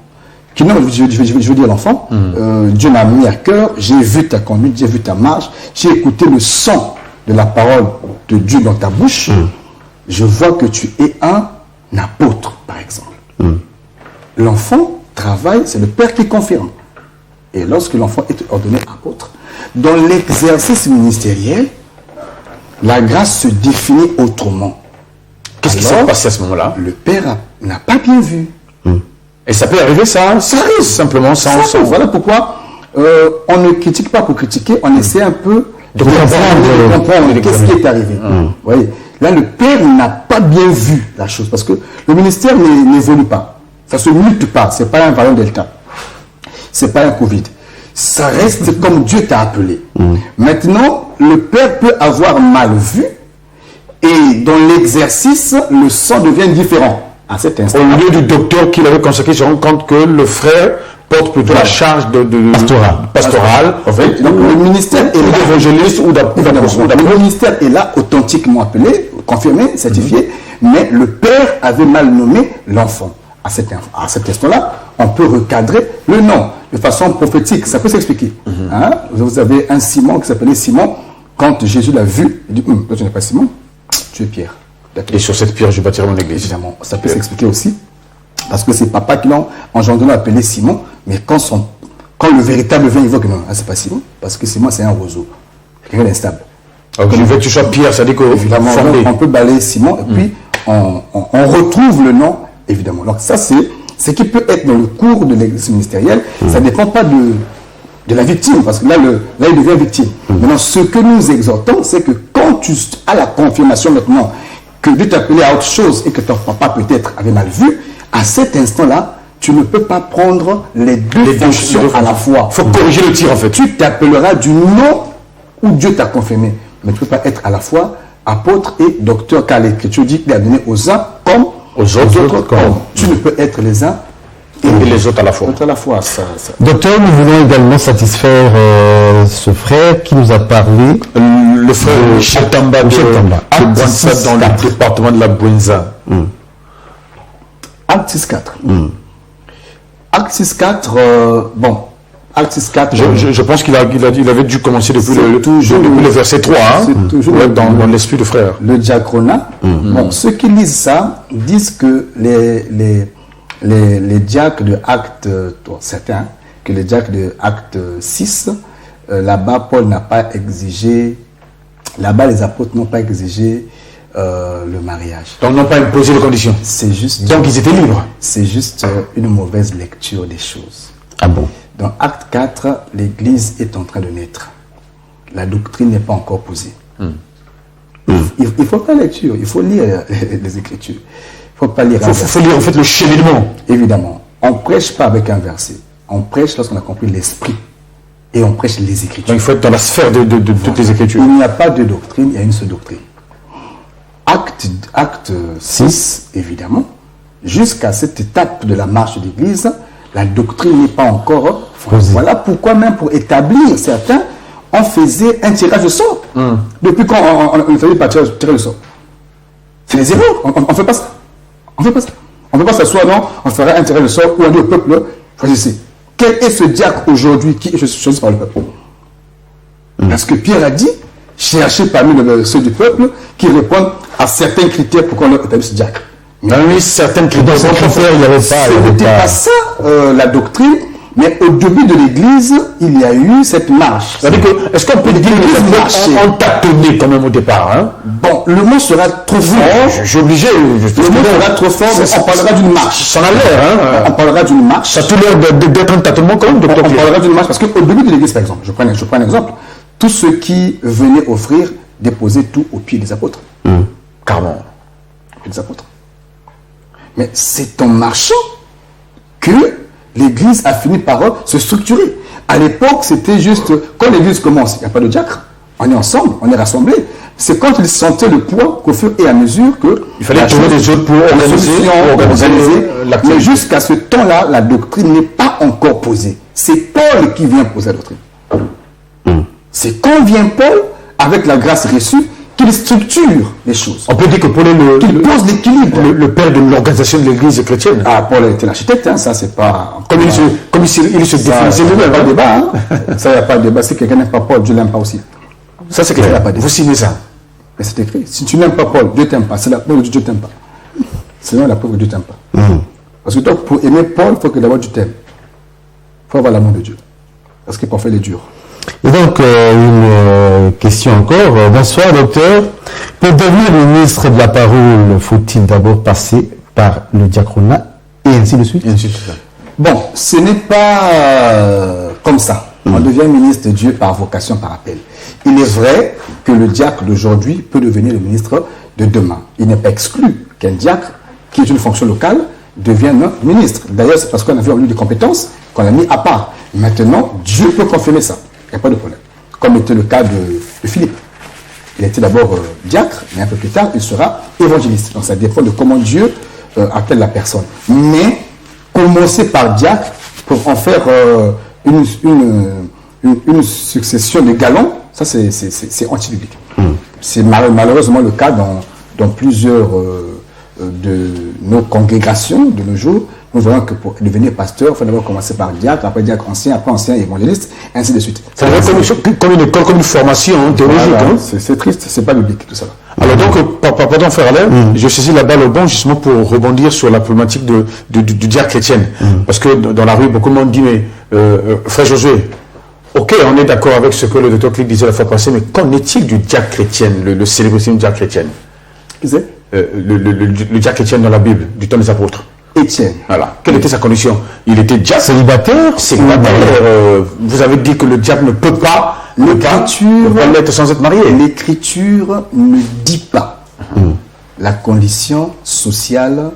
Qui nomme, je veux dire l'enfant, Dieu m'a mis à cœur, j'ai vu ta conduite, j'ai vu ta marche, j'ai écouté le son de la parole de Dieu dans ta bouche. Je vois que tu es un apôtre, par exemple. L'enfant travaille, c'est le père qui confirme. Et lorsque l'enfant est ordonné apôtre, dans l'exercice ministériel, la grâce se définit autrement. Qu'est-ce qui Alors, s'est passé à ce moment-là? Le père n'a pas bien vu. Et ça peut arriver, ça arrive simplement, sans. Voilà pourquoi on ne critique pas pour critiquer, on essaie un peu De comprendre qu'est-ce qui est arrivé. Vous voyez, là, le père n'a pas bien vu la chose, parce que le ministère n'évolue pas. Ça ne se mute pas, ce n'est pas un variant Delta. Ce n'est pas un Covid. Ça reste comme Dieu t'a appelé. Maintenant, le père peut avoir mal vu, et dans l'exercice, le sang devient différent. À cet instant. Au lieu du docteur qu'il avait consacré, se rend compte que le frère porte plutôt la charge de pastorale. En fait, donc le ministère est là. D'évangéliste ou Le ministère est là, authentiquement appelé, confirmé, certifié, mais le père avait mal nommé l'enfant. À cet instant-là, on peut recadrer le nom de façon prophétique. Ça peut s'expliquer. Hein? Vous avez un Simon qui s'appelait Simon. Quand Jésus l'a vu, il dit, toi tu n'es pas Simon, tu es Pierre. Et sur cette pierre, je bâtirai mon église. Évidemment, ça peut s'expliquer aussi. Parce que c'est papa qui l'a engendré, appelé Simon, mais quand le véritable vient, il voit que non, c'est pas Simon, parce que Simon c'est un roseau, quelqu'un d'instable. Alors, je veux que tu sois pierre, ça dit que Évidemment, on peut balayer Simon, et puis on retrouve le nom, évidemment. Donc ça, c'est ce qui peut être dans le cours de l'exercice ministériel. Ça ne dépend pas de la victime, parce que là, il devient victime. Maintenant, ce que nous exhortons, c'est que quand tu as la confirmation maintenant que Dieu t'a appelé à autre chose et que ton papa peut-être avait mal vu, à cet instant-là, tu ne peux pas prendre les deux fonctions à la fois. Il faut corriger le tir, en fait. Tu t'appelleras du nom où Dieu t'a confirmé. Mais tu ne peux pas être à la fois apôtre et docteur, car l'Écriture dit qu'il a donné aux uns comme Aux autres comme. Tu ne peux être les uns Et les autres à la fois. à la fois. Docteur, nous voulons également satisfaire ce frère qui nous a parlé. Le frère Michel Tamba Michel Tamba. de Bouenza, dans le département de la Bouenza. Acte 6.4. Acte 6.4, Acte 6.4. Je pense qu'il avait dû commencer depuis le verset 3, hein, c'est toujours dans l'esprit de frère. Le diaconat. Bon, ceux qui lisent ça disent que les diacres de Acte, certains, que les diacres de Acte 6, là-bas, Paul n'a pas exigé, là-bas, les apôtres n'ont pas exigé le mariage. Donc, n'ont pas imposé les conditions. C'est juste. Donc, ils étaient libres. C'est juste une mauvaise lecture des choses. Ah bon? Dans Acte 4, l'Église est en train de naître. La doctrine n'est pas encore posée. Il ne faut pas lecture, il faut lire les Écritures. Il ne faut pas lire. Il faut lire en fait le cheminement. Évidemment, on ne prêche pas avec un verset. On prêche lorsqu'on a compris l'esprit. Et on prêche les Écritures. Donc, il faut être dans la sphère de toutes les Écritures. Il n'y a pas de doctrine, il y a une seule doctrine. Acte 6, évidemment, jusqu'à cette étape de la marche de l'Église, la doctrine n'est pas encore posée. Voilà pourquoi même pour établir certains, on faisait un tirage de sort. Depuis quand on ne faisait pas tirer le sort? C'est les erreurs, on ne fait pas ça. On ne fait pas ça. On ne peut pas s'asseoir, non, on fera un tirage de sort où on dit au peuple, choisissez. Quel est ce diacre aujourd'hui qui est choisi par le peuple? Parce que Pierre a dit, cherchez parmi ceux du peuple qui répondent à certains critères pour qu'on leur établisse ce diacre. Mais oui, certains critères, il n'y avait pas. Ce n'était pas ça la doctrine, mais au début de l'Église, il y a eu cette marche. C'est-à-dire que, est-ce qu'on peut dire que on tâtonnait quand même au départ, hein? Bon, le mot sera trop fort. Je suis obligé. Le mot sera trop fort, on parlera d'une marche. Ça en a l'air, hein? On parlera d'une marche. Ça a tout l'air d'être un tâtonnement quand même, docteur. On parlera d'une marche, parce qu'au début de l'Église, par exemple, je prends un exemple, tous ceux qui venaient offrir déposaient tout aux pieds des apôtres. Carrément. Aux pieds des apôtres. Mais c'est en marchant que l'Église a fini par se structurer. À l'époque, c'était juste, quand l'Église commence, il n'y a pas de diacre, on est ensemble, on est rassemblés. C'est quand ils sentaient le poids qu'au fur et à mesure il fallait trouver des autres pour organiser mais jusqu'à ce temps-là, la doctrine n'est pas encore posée. C'est Paul qui vient poser la doctrine. C'est quand vient Paul, avec la grâce reçue, qu'il structure les choses. On peut dire que Paul est qu'il pose l'équilibre. Le père de l'organisation de l'Église chrétienne. Ah, Paul était l'architecte, hein, ça c'est pas... Comme il se définissait lui-même. Il n'y a pas de débat. Hein. Ça, il n'y a pas de débat. Si quelqu'un n'aime pas Paul, Dieu ne l'aime pas aussi. Ça, c'est clair. Vous signez ça. Mais c'est écrit. Si tu n'aimes pas Paul, Dieu ne t'aime pas. C'est la preuve que Dieu ne t'aime pas. Sinon, la preuve que Dieu ne t'aime pas. Parce que toi, pour aimer Paul, il faut que d'abord tu t'aimes. Il faut avoir l'amour de Dieu. Parce que parfois, il est dur. Et donc, une question encore. Bonsoir, docteur. Pour devenir ministre de la parole, faut-il d'abord passer par le diaconat et ainsi de suite? Bon, ce n'est pas comme ça. On devient ministre de Dieu par vocation, par appel. Il est vrai que le diacre d'aujourd'hui peut devenir le ministre de demain. Il n'est pas exclu qu'un diacre, qui est une fonction locale, devienne ministre. D'ailleurs, c'est parce qu'on avait eu des compétences qu'on a mis à part. Maintenant, Dieu peut confirmer ça. Il n'y a pas de problème. Comme était le cas de Philippe. Il était d'abord diacre, mais un peu plus tard, il sera évangéliste. Donc ça dépend de comment Dieu appelle la personne. Mais commencer par diacre pour en faire une succession de galons, ça c'est anti-biblique. C'est malheureusement le cas dans plusieurs de nos congrégations de nos jours. Nous voyons que pour devenir pasteur, il faut d'abord commencer par diacre, après diacre ancien, après ancien évangéliste, ainsi de suite. C'est comme une école, comme une formation théologique. Voilà, c'est triste, c'est pas biblique tout ça. Alors donc, pardon frère Alain, je saisis la balle au bon justement pour rebondir sur la problématique du diacre chrétien. Parce que dans la rue, beaucoup de monde dit, mais frère Josué, ok, on est d'accord avec ce que le docteur Click disait la fois passée, mais qu'en est-il du diacre chrétien, le célébrissime diacre chrétien? Qui c'est? Le diacre chrétien dans la Bible, du temps des apôtres. Étienne. Voilà. Quelle était sa condition? Il était diacre. Célibataire. Vous avez dit que le diacre ne peut pas l'être sans être marié. L'écriture ne dit pas la condition sociale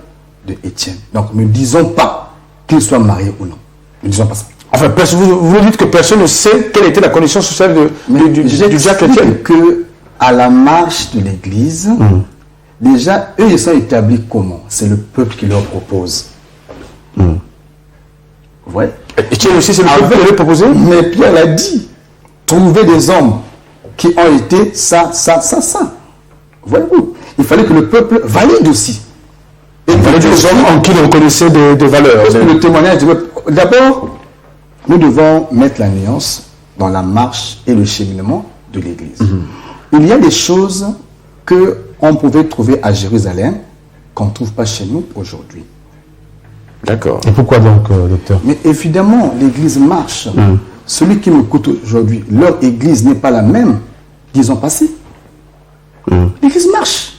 de Étienne. Donc ne disons pas qu'il soit marié ou non. Ne disons pas ça. Enfin, vous dites que personne ne sait quelle était la condition sociale du diacre chrétien. Que à la marche de l'Église, déjà, eux, ils sont établis comment? C'est le peuple qui leur propose. Vous voyez? Étienne aussi, c'est le peuple qui leur proposé? Mais Pierre l'a dit. Trouver des hommes qui ont été ça. Voyez-vous? Il fallait que le peuple valide aussi. Et il fallait des hommes en qui il reconnaissait des valeurs. Le témoignage du peuple. D'abord, nous devons mettre la nuance dans la marche et le cheminement de l'Église. Il y a des choses qu'on pouvait trouver à Jérusalem qu'on ne trouve pas chez nous aujourd'hui. D'accord. Et pourquoi donc, docteur? Mais évidemment, l'Église marche. Celui qui m'écoute aujourd'hui, leur Église n'est pas la même qu'ils ont passé. L'Église marche.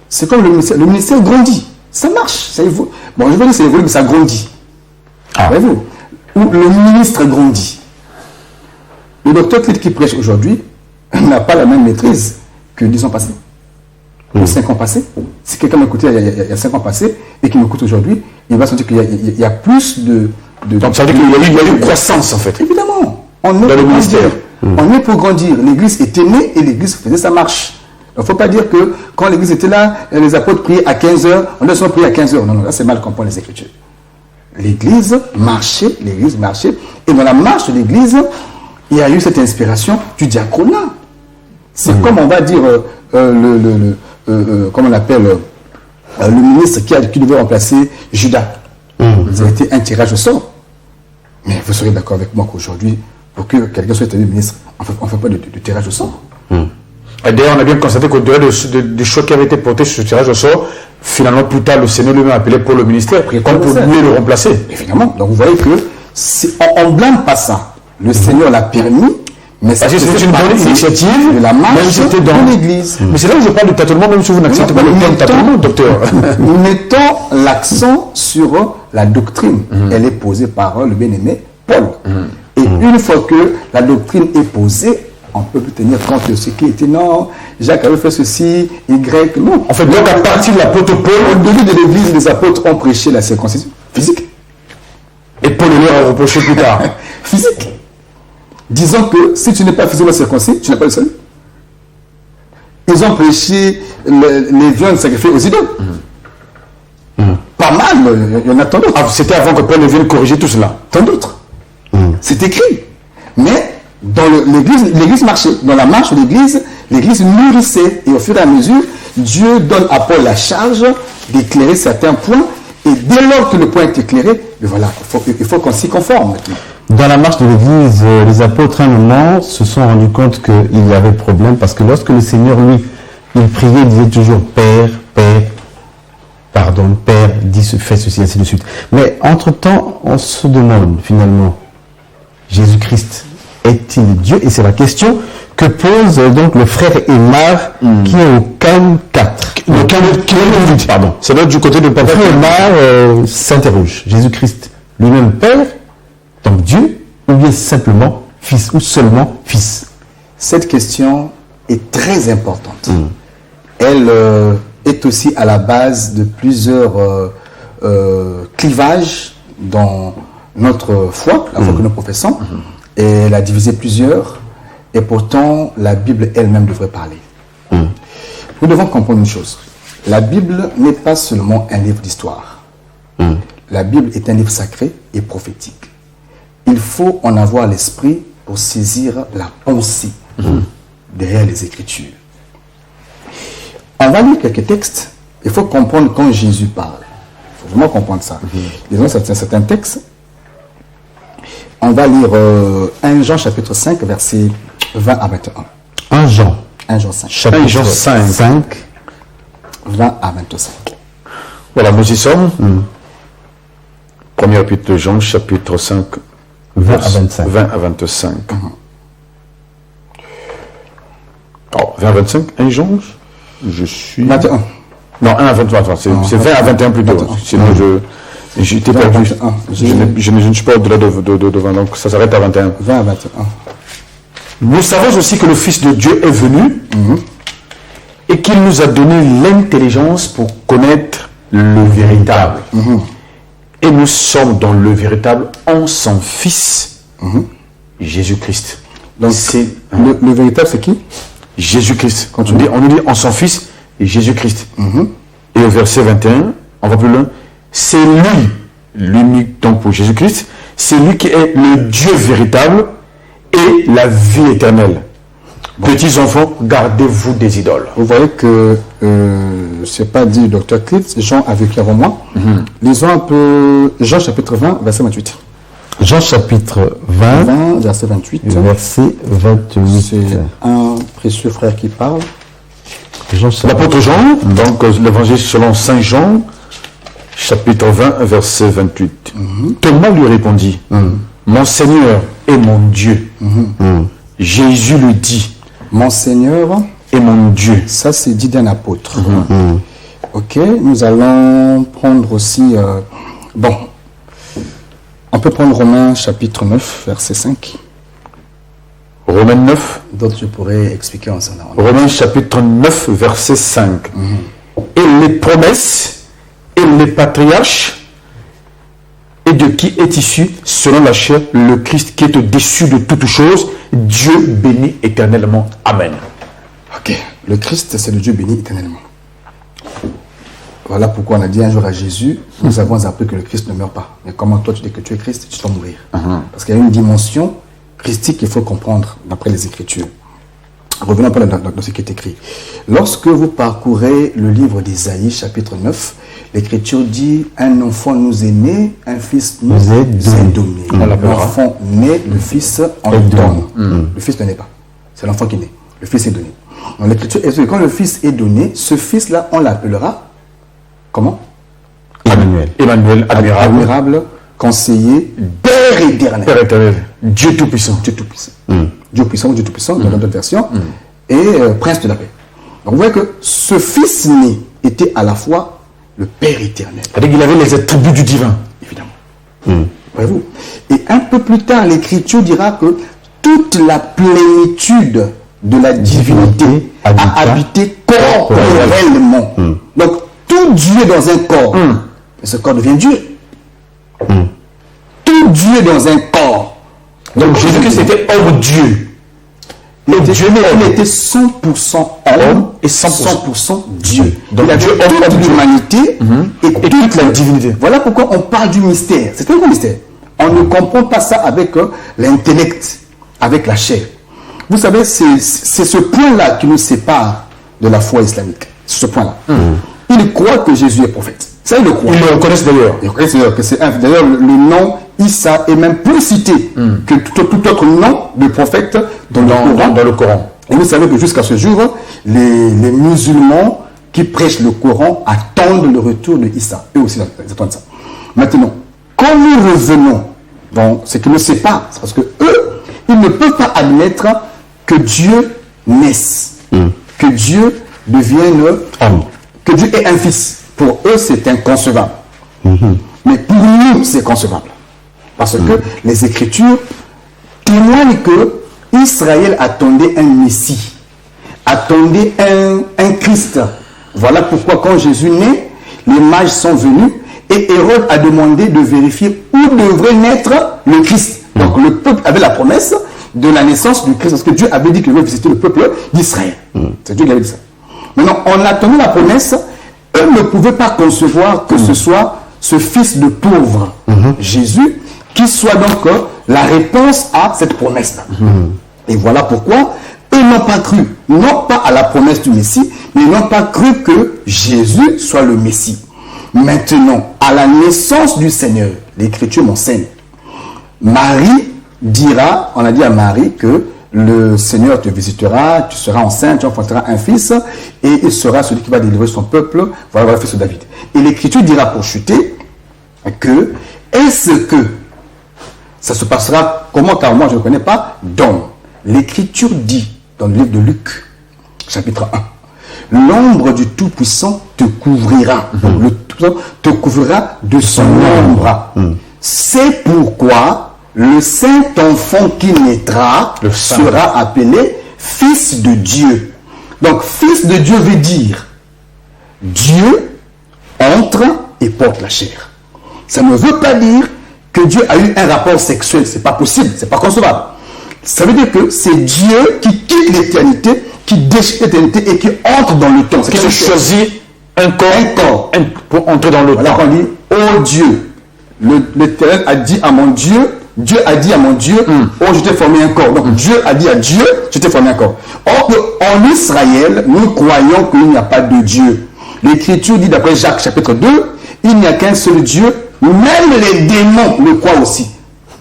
C'est comme le ministère grandit. Ça marche. Ça évolue. Bon, je veux dire, ça évolue, mais ça grandit. Voyez-vous? Ou le ministre grandit. Le docteur Click qui prêche aujourd'hui n'a pas la même maîtrise que 10 ans passés. Ou 5 ans passés. Si quelqu'un m'écoutait il y a 5 ans passés et qui m'écoute aujourd'hui, il va sentir qu'il y a plus de... Donc ça veut dire qu'il y a eu une croissance en fait. Évidemment. On est pour grandir. On est pour grandir. L'Église était née et l'Église faisait sa marche. Il ne faut pas dire que quand l'Église était là, les apôtres priaient à 15h, on doit prier à 15h. Non, là c'est mal comprendre les Écritures. L'Église marchait, et dans la marche de l'Église, il y a eu cette inspiration du diaconat. C'est comme on va dire, comment on appelle, le ministre qui devait remplacer Judas. Ça a été un tirage au sort. Mais vous serez d'accord avec moi qu'aujourd'hui, pour que quelqu'un soit élu ministre, on ne fait pas de tirage au sort. Et d'ailleurs, on a bien constaté qu'au-delà du choix qui avait été porté sur ce tirage au sort, finalement, plus tard, le Seigneur lui-même a appelé pour le ministère, comme pour mieux le remplacer. Évidemment. Donc vous voyez que on ne blâme pas ça. Le Seigneur l'a permis, mais parce que c'était une bonne initiative de la marche de l'Église. Mais c'est là où je parle du tâtonnement, même si vous n'acceptez pas le terme tâtonnement, docteur. Mettons l'accent sur la doctrine. Elle est posée par le bien-aimé Paul. Et une fois que la doctrine est posée, on peut plus tenir compte de ce qui était non, Jacques avait fait ceci, Y, non. En fait, donc à partir de l'apôtre Paul, au début de l'Église, les apôtres ont prêché la circoncision physique. Et Paul leur a reproché plus tard. Physique. Disons que si tu n'es pas physiquement circoncis, tu n'as pas le salut. Ils ont prêché les viandes sacrifiées aux idoles. Pas mal, il y en a tant d'autres. C'était avant que Paul vienne corriger tout cela. Tant d'autres. C'est écrit. Mais dans l'église marchait. Dans la marche de l'église mûrissait. Et au fur et à mesure, Dieu donne à Paul la charge d'éclairer certains points. Et dès lors que le point est éclairé, voilà, il faut qu'on s'y conforme maintenant. Dans la marche de l'église, les apôtres, à un moment, se sont rendus compte qu'il y avait problème parce que lorsque le Seigneur, lui, il priait, il disait toujours Père, Père, pardon, Père, fais ceci, ainsi de suite. Mais entre-temps, on se demande finalement, Jésus-Christ est-il Dieu? Et c'est la question que pose donc le frère Aymar qui est au CAM 4. Le CAM 8, pardon. Ça doit être du côté de Papa. Le frère Aymar s'interroge. Jésus-Christ lui-même Père, donc Dieu, ou bien simplement Fils, ou seulement Fils? Cette question est très importante. Elle est aussi à la base de plusieurs clivages dans notre foi, la foi que nous professons. Et elle a divisé plusieurs, et pourtant la Bible elle-même devrait parler. Nous devons comprendre une chose. La Bible n'est pas seulement un livre d'histoire. La Bible est un livre sacré et prophétique. Il faut en avoir l'esprit pour saisir la pensée derrière les Écritures. On va lire quelques textes. Il faut comprendre quand Jésus parle. Il faut vraiment comprendre ça. Disons certains textes. On va lire 1 Jean chapitre 5, versets 20 à 21. 1 Jean. 1 Jean 5. Chapitre 5. 20 à 25. Voilà, nous y sommes. Premier épître de Jean, chapitre 5. 20 à 25. 20 à 25. Oh, 20 à 25, 1 Jean, je suis... 21. Non, 1 à 23, c'est 20 à 21 plutôt. 21. Sinon, j'étais perdu. 21. Je ne suis pas au-delà de 20, donc ça s'arrête à 21. 20 à 21. Nous savons aussi que le Fils de Dieu est venu et qu'il nous a donné l'intelligence pour connaître le véritable. Et nous sommes dans le véritable en son Fils, Jésus-Christ. Donc, le véritable, c'est qui? Jésus-Christ. Quand on nous dit en son Fils, Jésus-Christ. Et au verset 21, on va plus loin. C'est lui, l'unique, donc pour Jésus-Christ, c'est lui qui est le Dieu véritable et la vie éternelle. Petits enfants, gardez-vous des idoles. Vous voyez que, c'est pas dit Dr. Cliff, Jean a vécu avant moi. Lisons un peu Jean chapitre 20, verset 28. Jean chapitre 20, verset 28. Verset 28. C'est un précieux frère qui parle. L'apôtre Jean, donc l'évangile selon Saint Jean, chapitre 20, verset 28. Thomas lui répondit, mon Seigneur et mon Dieu. Jésus lui dit, mon Seigneur et mon Dieu. Ça, c'est dit d'un apôtre. Ok, nous allons prendre aussi... bon, on peut prendre Romains chapitre 9, verset 5. Romains 9. D'autres, je pourrais expliquer en son nom. Romains chapitre 9, verset 5. Et les promesses et les patriarches, et de qui est issu, selon la chair, le Christ qui est au-dessus de toutes choses, Dieu béni éternellement. Amen. Ok, le Christ, c'est le Dieu béni éternellement. Voilà pourquoi on a dit un jour à Jésus, nous avons appris que le Christ ne meurt pas. Mais comment toi tu dis que tu es Christ, tu dois mourir. Parce qu'il y a une dimension christique qu'il faut comprendre d'après les Écritures. Revenons un peu dans ce qui est écrit. Lorsque vous parcourez le livre d'Ésaïe, chapitre 9, l'Écriture dit « Un enfant nous est né, un fils nous est donné. » L'enfant naît, le fils en donne. Le fils ne naît pas. C'est l'enfant qui naît. Le fils est donné. Donc l'Écriture est que quand le fils est donné, ce fils-là, on l'appellera comment? Emmanuel, admirable, conseiller, Père éternel. Père éternel, Dieu tout-puissant. Dieu tout-puissant. Dieu puissant, dans d'autres versions, et prince de la paix. Donc vous voyez que ce fils né était à la fois le Père éternel. C'est-à-dire qu'il avait les attributs du divin. Évidemment. Voyez-vous. Et un peu plus tard, l'Écriture dira que toute la plénitude de la divinité a habité corporellement. Donc tout Dieu est dans un corps. Et ce corps devient Dieu. Tout Dieu est dans un corps. Donc Jésus-Christ était homme Dieu. Il était 100% homme et 100% Dieu. Donc il avait Dieu toute l'humanité et toute la divinité. Voilà pourquoi on parle du mystère. C'est un grand mystère. On ne comprend pas ça avec l'intellect, avec la chair. Vous savez, c'est ce point-là qui nous sépare de la foi islamique. C'est ce point-là. Ils croient que Jésus est prophète. Ça, ils le croient. Ils le reconnaissent d'ailleurs. Ils reconnaissent d'ailleurs que c'est d'ailleurs le nom Issa est même plus cité que tout autre nom de prophète dans le Coran. Et vous savez que jusqu'à ce jour, les musulmans qui prêchent le Coran attendent le retour de Issa. Eux aussi, ils attendent ça. Maintenant, quand nous revenons dans ce qui nous sépare, c'est parce que eux, ils ne peuvent pas admettre que Dieu naisse, que Dieu devienne homme, que Dieu ait un fils. Pour eux, c'est inconcevable. Mais pour nous, c'est concevable. Parce que les Écritures témoignent que Israël attendait un Messie, attendait un Christ. Voilà pourquoi quand Jésus naît, les mages sont venus et Hérode a demandé de vérifier où devrait naître le Christ. Donc le peuple avait la promesse de la naissance du Christ, parce que Dieu avait dit qu'il veut visiter le peuple d'Israël. C'est Dieu qui avait dit ça. Maintenant, en attendant la promesse, eux ne pouvaient pas concevoir que ce soit ce fils de pauvre, Jésus, qui soit donc la réponse à cette promesse-là. Et voilà pourquoi eux n'ont pas cru, non pas à la promesse du Messie, mais ils n'ont pas cru que Jésus soit le Messie. Maintenant, à la naissance du Seigneur, l'Écriture m'enseigne, Marie dira, on a dit à Marie que le Seigneur te visitera, tu seras enceinte, tu enfanteras un fils, et il sera celui qui va délivrer son peuple, voilà le fils de David. Et l'Écriture dira pour chuter que, est-ce que ça se passera comment, car moi je ne connais pas, donc l'Écriture dit dans le livre de Luc, chapitre 1, l'ombre du Tout-Puissant te couvrira, donc le Tout-Puissant te couvrira de son ombre. C'est pourquoi le saint enfant qui naîtra sera appelé fils de Dieu. Donc, fils de Dieu veut dire Dieu entre et porte la chair. Ça ne veut pas dire que Dieu a eu un rapport sexuel. C'est pas possible, c'est pas concevable. Ça veut dire que c'est Dieu qui quitte l'éternité, qui déchire l'éternité et qui entre dans le temps. Qui se choisit un corps pour entrer dans le temps. Alors on dit, oh Dieu, l'Éternel a dit à mon Dieu, Dieu a dit à mon Dieu, oh je t'ai formé un corps. Donc Dieu a dit à Dieu, je t'ai formé un corps. Or en Israël, nous croyons qu'il n'y a pas de Dieu. L'Écriture dit d'après Jacques chapitre 2, il n'y a qu'un seul Dieu, même les démons le croient aussi.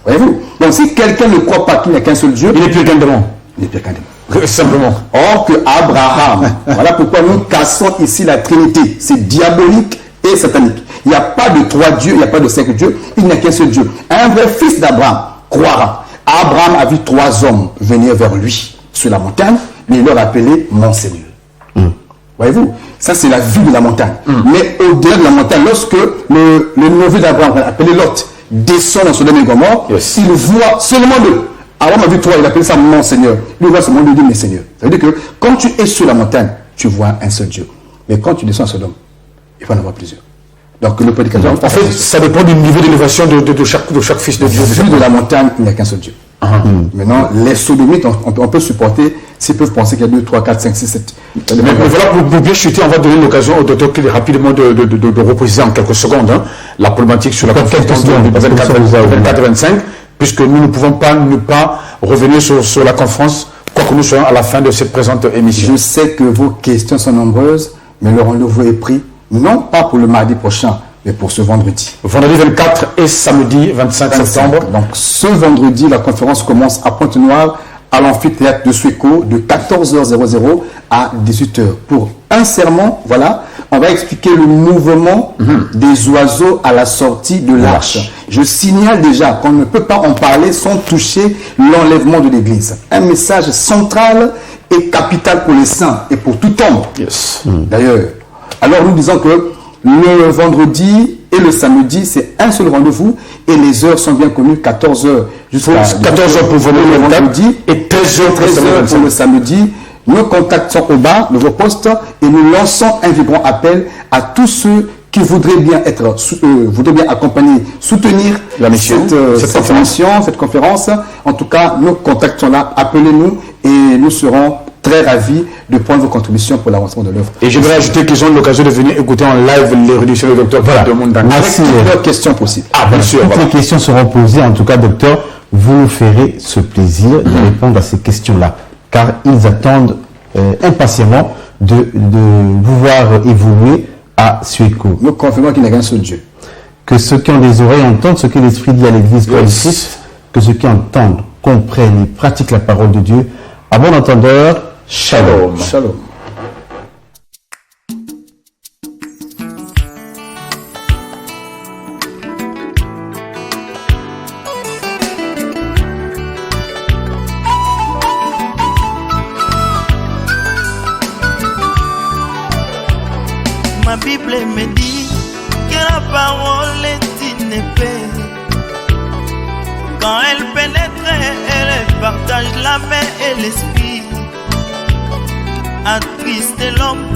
Voyez-vous? Donc si quelqu'un ne croit pas qu'il n'y a qu'un seul Dieu, il n'est plus qu'un démon. Il n'est plus qu'un démon. Simplement. Or que Abraham, voilà pourquoi nous cassons ici la Trinité. C'est diabolique et satanique. Il n'y a pas de 3 dieux, il n'y a pas de 5 dieux, il n'y a qu'un seul Dieu. Un vrai fils d'Abraham croira. Abraham a vu 3 hommes venir vers lui sur la montagne, mais il leur appelait mon Seigneur. Voyez-vous, ça c'est la vue de la montagne. Mais au-delà de la montagne, lorsque le neveu d'Abraham, appelé Lot, descend dans Sodome et Gomorrhe, il voit seulement deux. Abraham a vu 3, il appelle ça mon Seigneur. Lui voit seulement, lui dit mes Seigneurs. Ça veut dire que quand tu es sur la montagne, tu vois un seul Dieu. Mais quand tu descends à Sodome, il va en avoir plusieurs. Donc le prédicateur... En fait, ça dépend du niveau d'élévation de chaque fils de Dieu. Vu de la montagne, il n'y a qu'un seul Dieu. Maintenant, les sodomites, on peut supporter s'ils peuvent penser qu'il y a 2, 3, 4, 5, 6, 7. Mais voilà, pour bien chuter, on va donner l'occasion au docteur rapidement de reposer en quelques secondes la problématique sur la conquête de 24-25, puisque nous ne pouvons pas ne pas revenir sur la conférence quoi que nous soyons à la fin de cette présente émission. Je sais que vos questions sont nombreuses, mais le rendez-vous est pris, non pas pour le mardi prochain, mais pour ce vendredi. Vendredi 24 et samedi 25 septembre. Donc ce vendredi, la conférence commence à Pointe-Noire, à l'amphithéâtre de Suéco, de 14h00 à 18h. Pour un serment, voilà, on va expliquer le mouvement des oiseaux à la sortie de l'arche. Je signale déjà qu'on ne peut pas en parler sans toucher l'enlèvement de l'Église. Un message central et capital pour les saints et pour tout homme. Yes. D'ailleurs, alors nous disons que le vendredi et le samedi, c'est un seul rendez-vous et les heures sont bien connues, 14h jusqu'à 14h pour le vendredi et 13h pour le samedi. Nos contacts sont au bas de vos postes et nous lançons un vibrant appel à tous ceux qui voudraient bien accompagner, soutenir cette conférence. En tout cas, nos contacts sont là. Appelez-nous et nous serons très ravis de prendre vos contributions pour l'avancement de l'œuvre. Et je voudrais ajouter qu'ils ont l'occasion de venir écouter en live les réductions du docteur de Montagne. Merci. Avec toutes leurs questions possibles. Bien sûr. Toutes les questions seront posées. En tout cas, docteur, vous nous ferez ce plaisir de répondre à ces questions-là, car ils attendent impatiemment de vous voir évoluer à Suéco. Nous confirmons qu'il n'y a qu'un seul Dieu. Que ceux qui ont des oreilles entendent ce que l'Esprit dit à l'Église pour le Christ, que ceux qui entendent, comprennent et pratiquent la parole de Dieu. À bon entendeur, shalom. Shalom. Ma Bible me dit que la parole est une épée. Quand elle pénètre, elle partage l'âme et l'esprit, attriste l'homme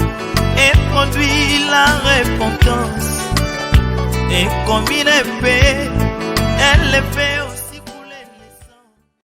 et produit la repentance. Et comme une épée, elle les fait